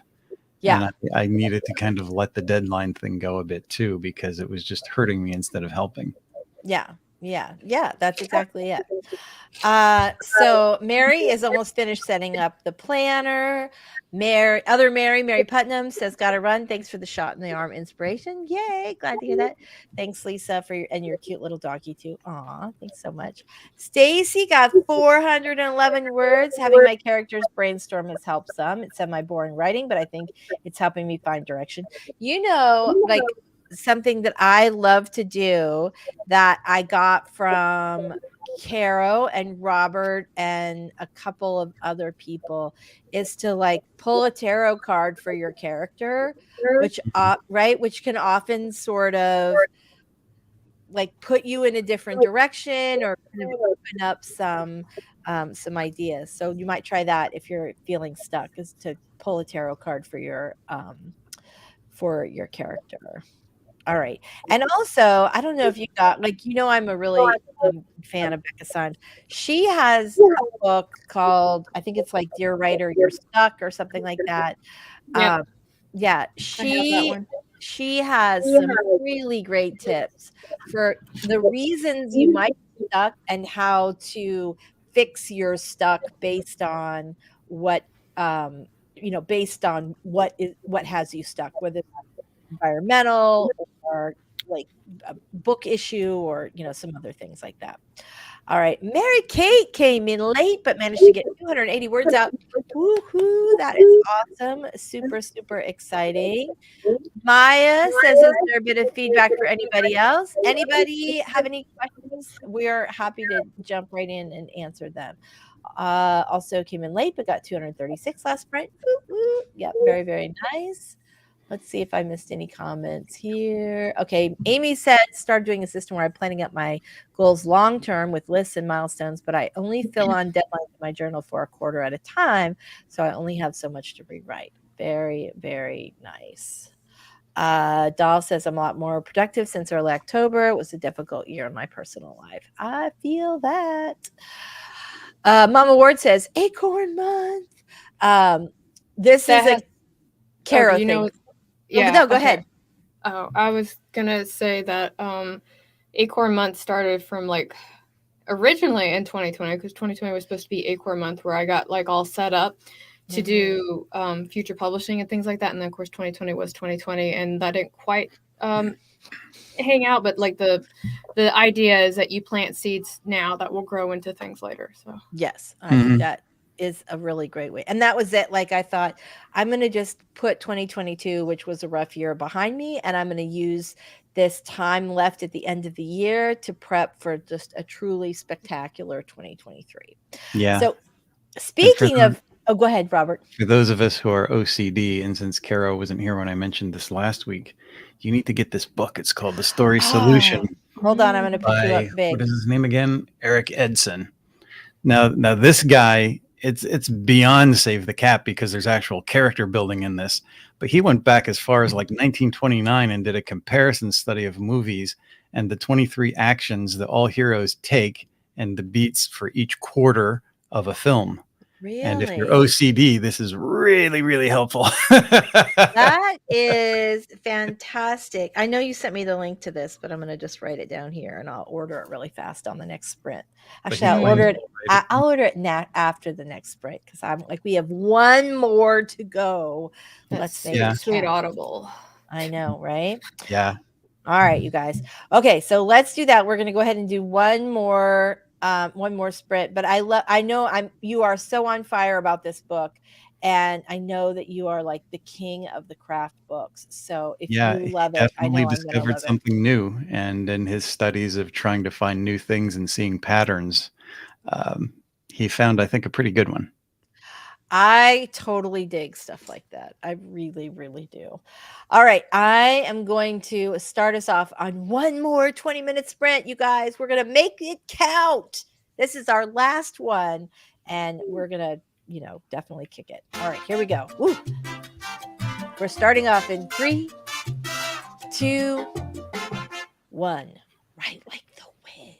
yeah. And I needed to kind of let the deadline thing go a bit too, because it was just hurting me instead of helping. Yeah. That's exactly it. So Mary is almost finished setting up the planner. Mary Putnam says, gotta run. Thanks for the shot in the arm inspiration. Yay, glad to hear that. Thanks, Lisa, for your cute little doggy too. Aw, thanks so much. Stacy got 411 words. Having my characters brainstorm has helped some. It's semi-boring writing, but I think it's helping me find direction. Like something that I love to do that I got from Carrow and Robert and a couple of other people is to like pull a tarot card for your character, which can often sort of like put you in a different direction or kind of open up some ideas. So you might try that if you're feeling stuck, is to pull a tarot card for your character. All right. And also, I don't know if you got, I'm a really fan of Becca Sun. She has a book called, I think it's like Dear Writer, You're Stuck or something like that. Yep. She has some really great tips for the reasons you might be stuck and how to fix your stuck based on what based on what has you stuck, whether that's environmental or like a book issue or some other things like that. All right, Mary Kate came in late but managed to get 280 words out. Woohoo, that is awesome. Super, super exciting. Maya says, is there a bit of feedback for anybody else? Anybody have any questions? We're happy to jump right in and answer them. Also came in late, but got 236 last sprint. Yep, very, very nice. Let's see if I missed any comments here. Okay, Amy said, start doing a system where I'm planning out my goals long-term with lists and milestones, but I only fill on deadlines in my journal for a quarter at a time, so I only have so much to rewrite. Very, very nice. Doll says, I'm a lot more productive since early October. It was a difficult year in my personal life. I feel that. Mama Ward says, Acorn Month. This is a Carrow thing. Yeah. No, go ahead. Oh, I was gonna say that Acorn Month started from like originally in 2020, because 2020 was supposed to be Acorn Month, where I got like all set up to do future publishing and things like that. And then of course 2020 was 2020, and that didn't quite hang out. But like the idea is that you plant seeds now that will grow into things later. So yes, I think that is a really great way. And that was it. Like I thought, I'm going to just put 2022, which was a rough year, behind me, and I'm going to use this time left at the end of the year to prep for just a truly spectacular 2023. Yeah. So speaking of, go ahead, Robert. For those of us who are OCD, and since Carrow wasn't here when I mentioned this last week, you need to get this book. It's called The Story Solution. Hold on, I'm going to put you up big. What is his name again? Eric Edson. Now this guy, it's beyond Save the Cat, because there's actual character building in this. But he went back as far as like 1929 and did a comparison study of movies and the 23 actions that all heroes take and the beats for each quarter of a film. Really? And if you're OCD, this is really, really helpful. That is fantastic. I know you sent me the link to this, but I'm going to just write it down here and I'll order it really fast on the next sprint. Actually, I'll order it after the next sprint, because I'm like, we have one more to go. Let's make it sweet Audible. I know, right? Yeah. All right, you guys. Okay, so let's do that. We're going to go ahead and do one more sprint. But you are so on fire about this book, and I know that you are like the king of the craft books. So if you love it, I know definitely discovered something new, and in his studies of trying to find new things and seeing patterns, he found, I think, a pretty good one. I totally dig stuff like that. I really, really do. All right. I am going to start us off on one more 20-minute sprint, you guys. We're going to make it count. This is our last one, and we're going to, definitely kick it. All right, here we go. Woo. We're starting off in 3, 2, 1. Right, like the wind.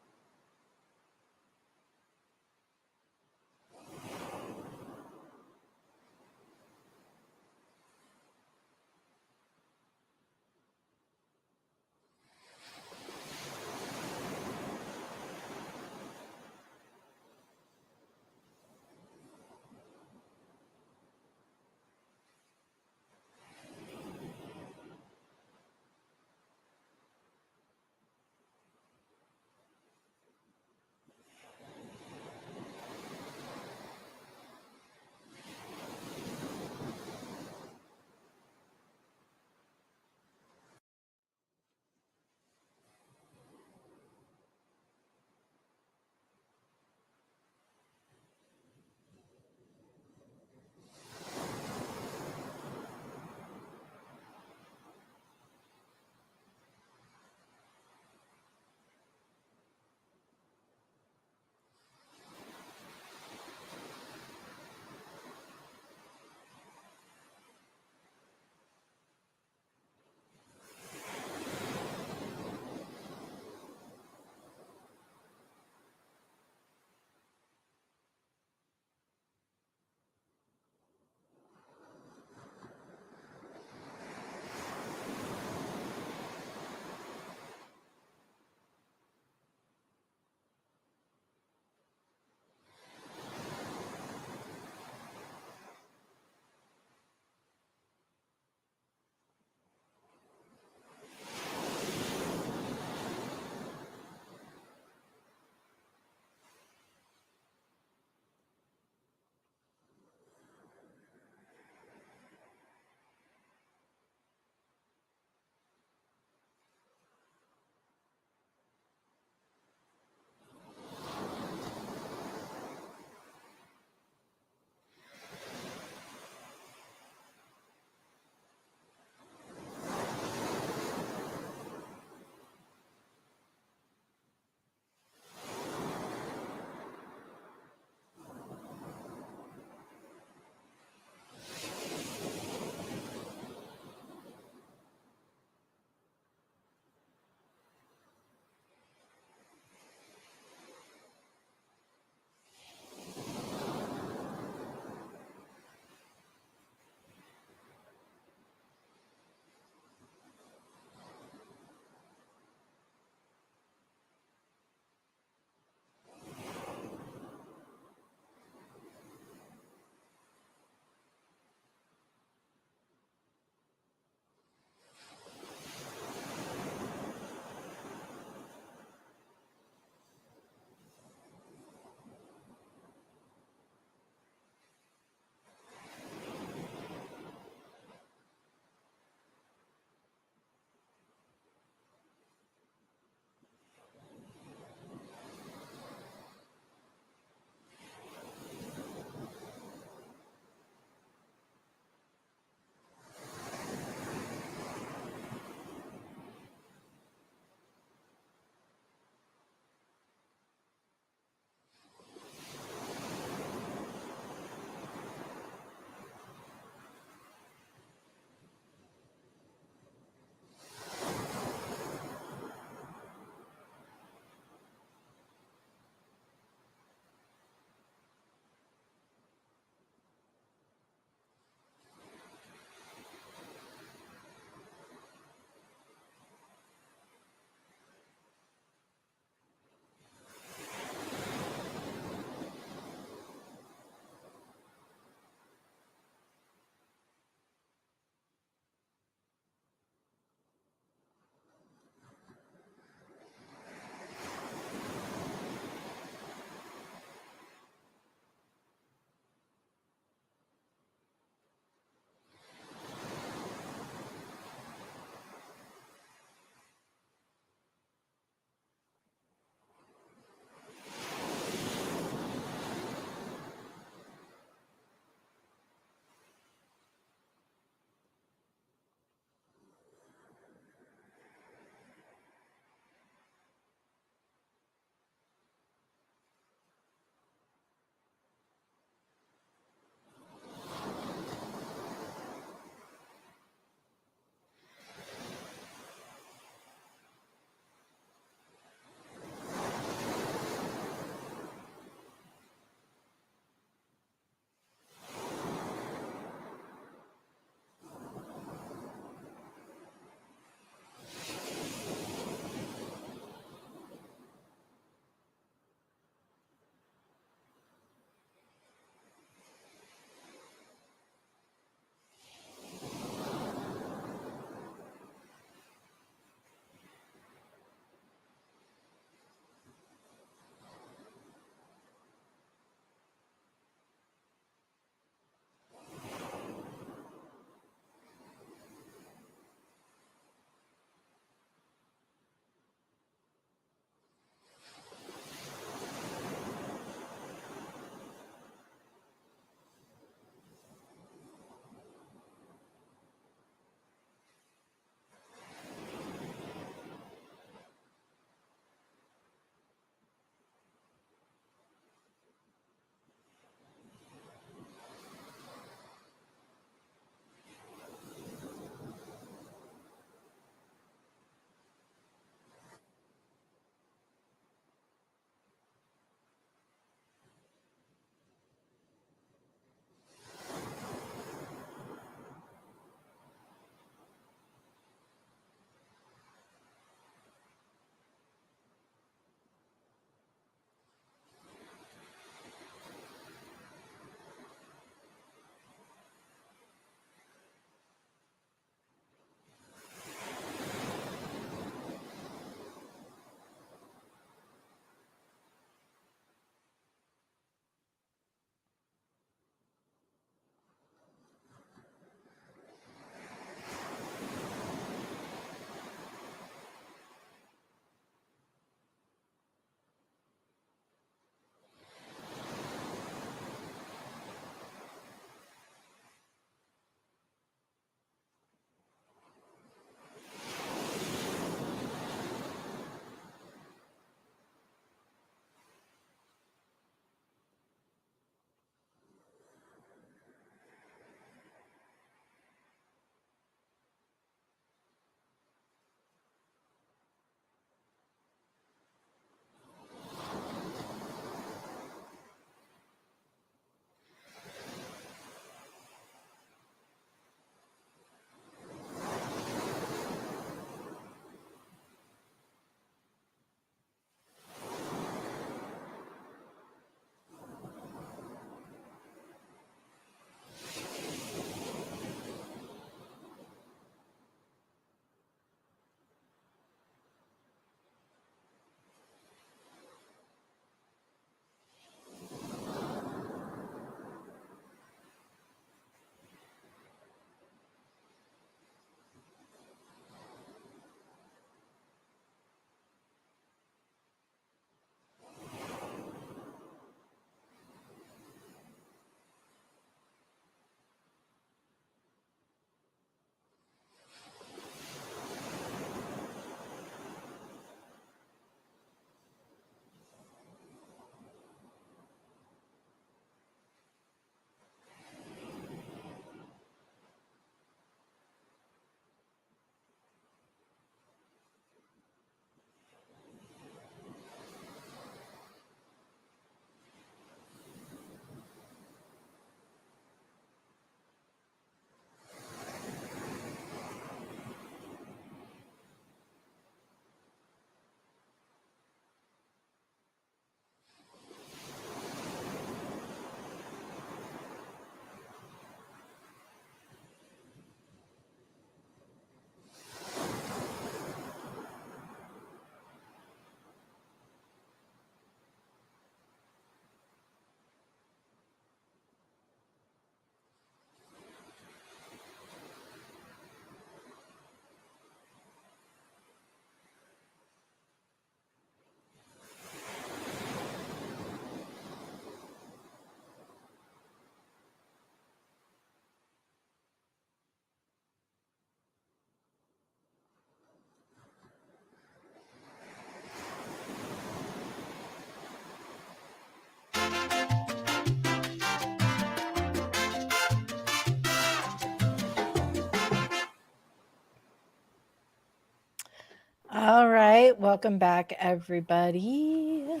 All right, welcome back, everybody. Let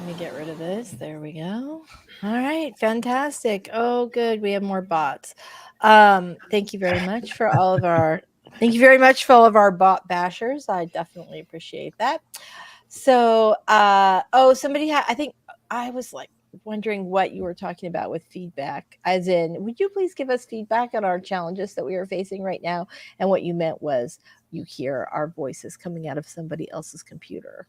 me get rid of this. There we go. All right, fantastic. Oh, good. We have more bots. Thank you very much for all of our bot bashers. I definitely appreciate that. So, somebody I think I was like wondering what you were talking about with feedback, as in, would you please give us feedback on our challenges that we are facing right now? And what you meant was you hear our voices coming out of somebody else's computer.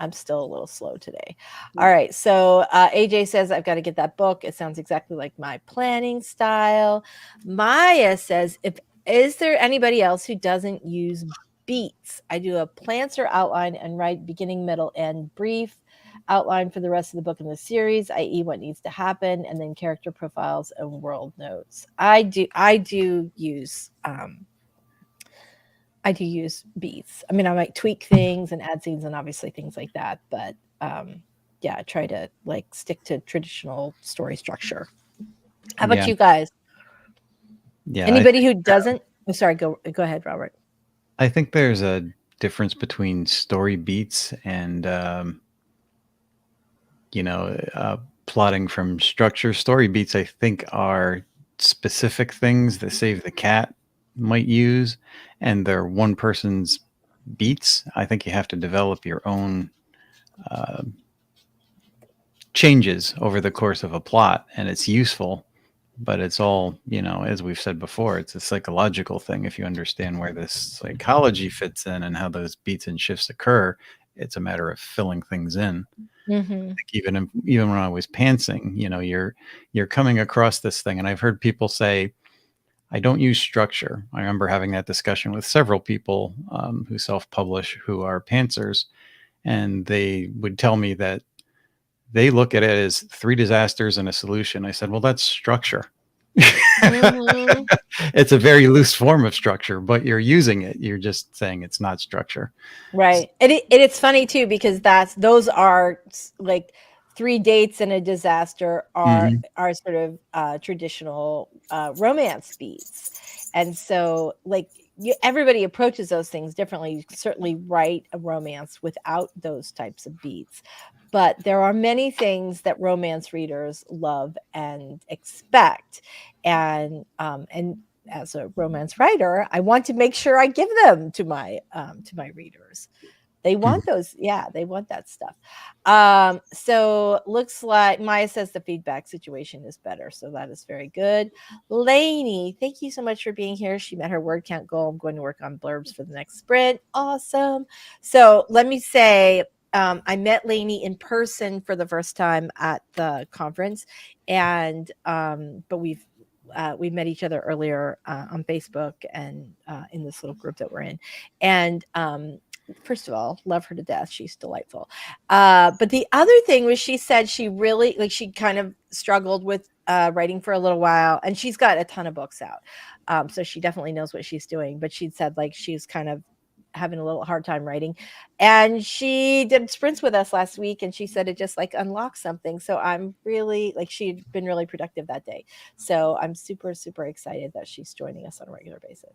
I'm still a little slow today. All right. So AJ says, I've got to get that book. It sounds exactly like my planning style. Maya says, is there anybody else who doesn't use beats? I do a planter outline and write beginning, middle, and brief outline for the rest of the book in the series, i.e. what needs to happen, and then character profiles and world notes. I do use beats. I mean, I might tweak things and add scenes and obviously things like that, but yeah, I try to like stick to traditional story structure. How about you guys? Yeah. Anybody who doesn't? Oh, sorry. Go ahead, Robert. I think there's a difference between story beats and plotting from structure. Story beats, I think, are specific things that Save the Cat might use, and they're one person's beats. I think you have to develop your own changes over the course of a plot, and it's useful, but it's all, as we've said before, it's a psychological thing. If you understand where this psychology fits in and how those beats and shifts occur, it's a matter of filling things in. Mm-hmm. Even when I was pantsing, you're coming across this thing, and I've heard people say, I don't use structure. I remember having that discussion with several people who self-publish, who are pantsers, and they would tell me that they look at it as 3 disasters and a solution. I said, well, that's structure. Mm-hmm. It's a very loose form of structure, but you're using it. You're just saying it's not structure. Right. And it's funny too, because those are like 3 dates and a disaster are sort of traditional romance beats. And so like everybody approaches those things differently. You can certainly write a romance without those types of beats. But there are many things that romance readers love and expect. And as a romance writer, I want to make sure I give them to my readers. They want those. Yeah, they want that stuff. So looks like Maya says the feedback situation is better. So that is very good. Lainey, thank you so much for being here. She met her word count goal. I'm going to work on blurbs for the next sprint. Awesome. So let me say, I met Lainey in person for the first time at the conference, and but we met each other earlier on Facebook and in this little group that we're in. And first of all, love her to death. She's delightful. But the other thing was, she said she really, she kind of struggled with writing for a little while, and she's got a ton of books out. So she definitely knows what she's doing, but she'd said she's kind of having a little hard time writing, and she did sprints with us last week, and she said it just unlocked something. So I'm really she'd been really productive that day. So I'm super, super excited that she's joining us on a regular basis.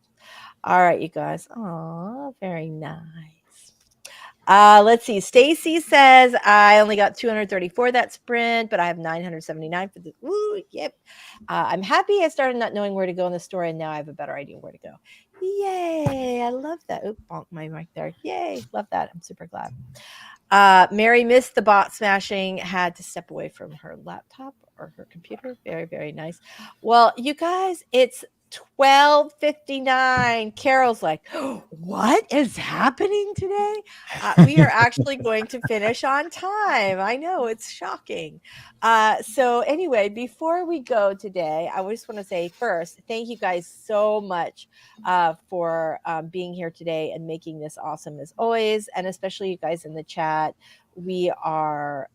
All right, you guys. Oh, very nice. Let's see. Stacy says, I only got 234 that sprint, but I have 979 for the. Ooh, yep. I'm happy I started not knowing where to go in the story, and now I have a better idea where to go. Yay. I love that. Oop, bonk my mic there. Yay. Love that. I'm super glad. Mary missed the bot smashing, had to step away from her laptop or her computer. Very, very nice. Well, you guys, it's 12:59. Carol's like, oh, what is happening today? We are actually going to finish on time. I know, it's shocking. So anyway, before we go today, I just want to say first, thank you guys so much for being here today and making this awesome as always, and especially you guys in the chat. We are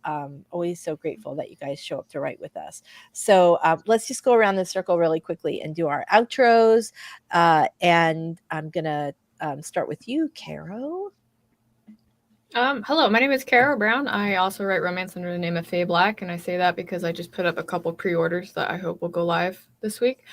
always so grateful that you guys show up to write with us. So let's just go around the circle really quickly and do our outros. And I'm going to start with you, Carrow. Hello, my name is Carrow Brown. I also write romance under the name of Faye Black, and I say that because I just put up a couple pre-orders that I hope will go live this week.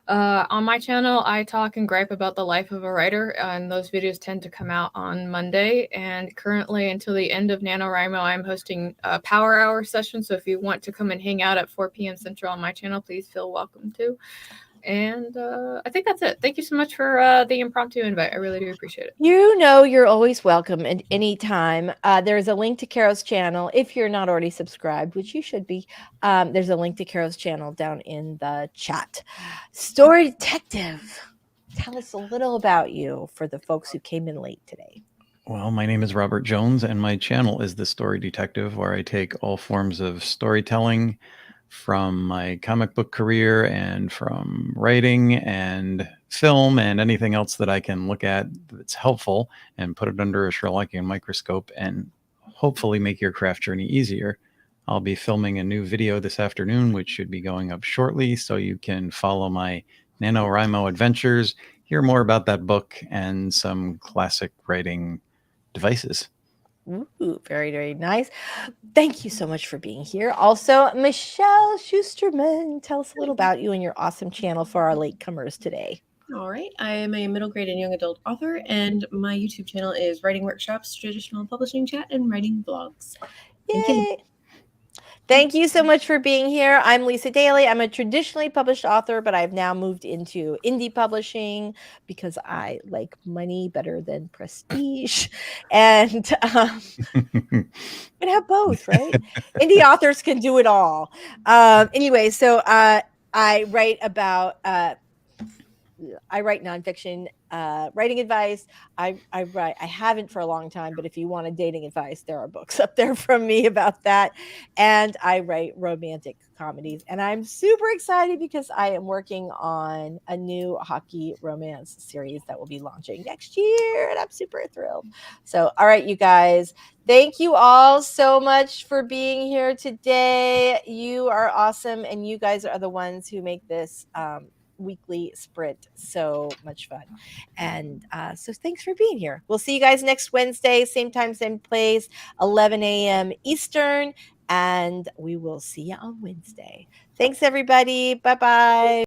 On my channel, I talk and gripe about the life of a writer, and those videos tend to come out on Monday. And currently, until the end of NanoWriMo, I'm hosting a Power Hour session. So if you want to come and hang out at 4 p.m. Central on my channel, please feel welcome to. And I think that's it. Thank you so much for the impromptu invite. I really do appreciate it. You know, you're always welcome at any time. There's a link to Carrow's channel. If you're not already subscribed, which you should be, there's a link to Carrow's channel down in the chat. Story Detective, tell us a little about you for the folks who came in late today. Well, my name is Robert Jones, and my channel is The Story Detective, where I take all forms of storytelling from my comic book career and from writing and film and anything else that I can look at that's helpful and put it under a Sherlockian microscope and hopefully make your craft journey easier. I'll be filming a new video this afternoon, which should be going up shortly, so you can follow my NanoWriMo adventures, hear more about that book and some classic writing devices. Ooh, very, very nice. Thank you so much for being here. Also, Michelle Schusterman, tell us a little about you and your awesome channel for our latecomers today. All right. I am a middle grade and young adult author, and my YouTube channel is Writing Workshops, Traditional Publishing Chat, and Writing Vlogs. Thank you. Yay! Thank you so much for being here. I'm Lisa Daly. I'm a traditionally published author, but I've now moved into indie publishing because I like money better than prestige. And can have both, right? Indie authors can do it all. Anyway, so I write about I write nonfiction writing advice. I haven't for a long time, but if you wanted dating advice, there are books up there from me about that. And I write romantic comedies. And I'm super excited because I am working on a new hockey romance series that will be launching next year. And I'm super thrilled. So, all right, you guys, thank you all so much for being here today. You are awesome. And you guys are the ones who make this weekly sprint so much fun. And so thanks for being here. We'll see you guys next Wednesday, same time, same place, 11 a.m. Eastern, and we will see you on Wednesday. Thanks, everybody. Bye-bye.